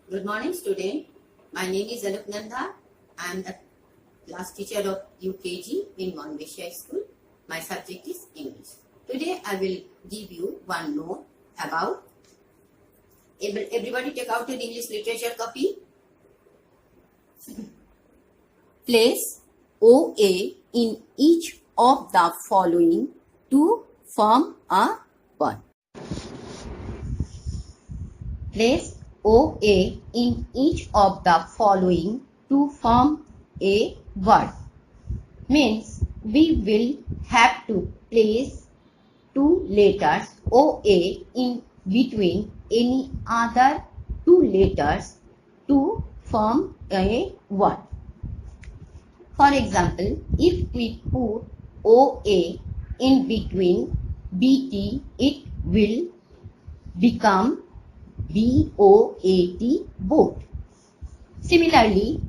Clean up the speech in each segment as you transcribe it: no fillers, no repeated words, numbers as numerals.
Good morning, student. My name is Anup Nanda. I am the class teacher of UKG in Monbeshia School. My subject is English. Today I will give you one note about. Everybody take out an English literature copy. Place OA in each of the following to form a word. Place OA in each of the following to form a word. Means we will have to place two letters OA in between any other two letters to form a word. For example, if we put OA in between BT, it will become BOAT, boat. Similarly,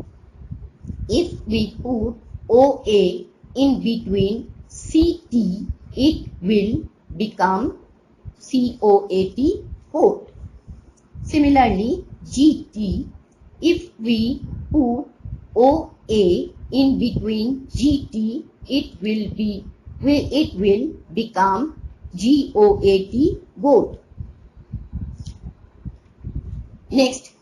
if we put OA in between CT, it will become COAT, coat. Similarly, GT, if we put OA in between GT, it will become GOAT, goat. Next,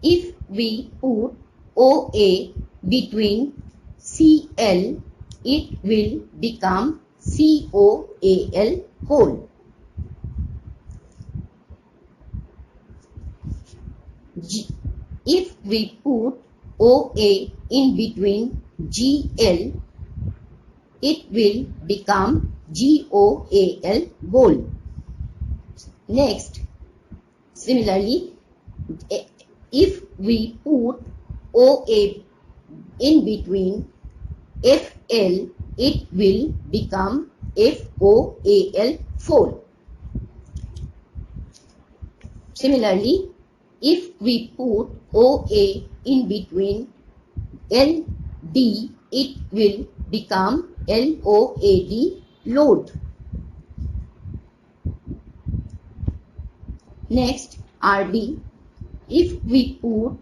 if we put OA between CL, it will become COAL, coal. If we put OA in between GL, it will become GOAL, goal. Next, similarly, if we put OA in between FL, it will become FOAL, foal. Similarly, if we put OA in between LD, it will become LOAD, load. Next, RD. If we put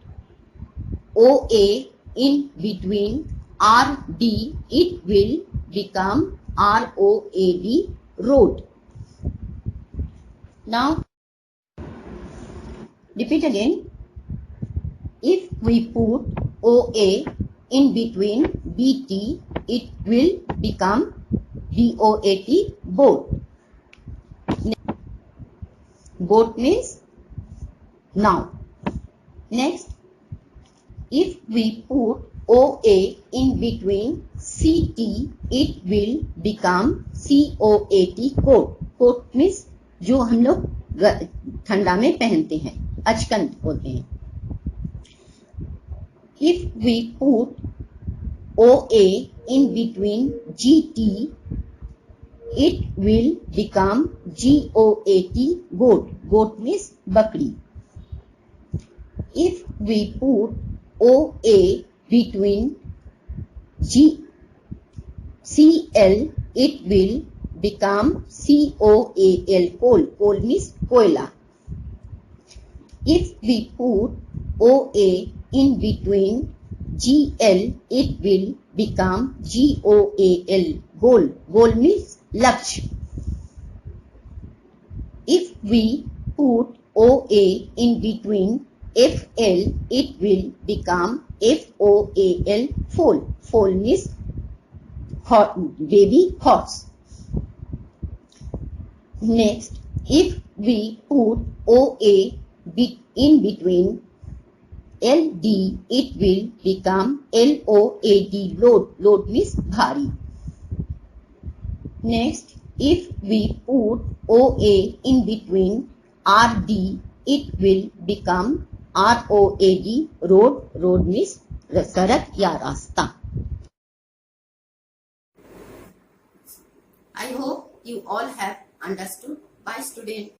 OA in between RD, it will become ROAD, road. Now, repeat again. If we put OA in between BT, it will become BOAT, boat. Boat means noun. Next, if we put OA in between CT, it will become COAT, coat. Coat means जो हम लोग ठंडा में पहनते हैं, अचकन बोलते हैं. If we put OA in between GT, it will become GOAT, goat. Goat means bakri. If we put OA between CL, it will become COAL, coal. Coal means koila. If we put OA in between GL, it will become GOAL, goal. Goal means lakshya. If we put OA in between FL, it will become FOAL, foal. Foal means baby horse. Next, if we put OA in between LD, it will become LOAD, load. Load means bhari. Next, if we put OA in between RD, it will become ROAD, road. Road means sarak ya rasta. I hope you all have understood. Bye, student.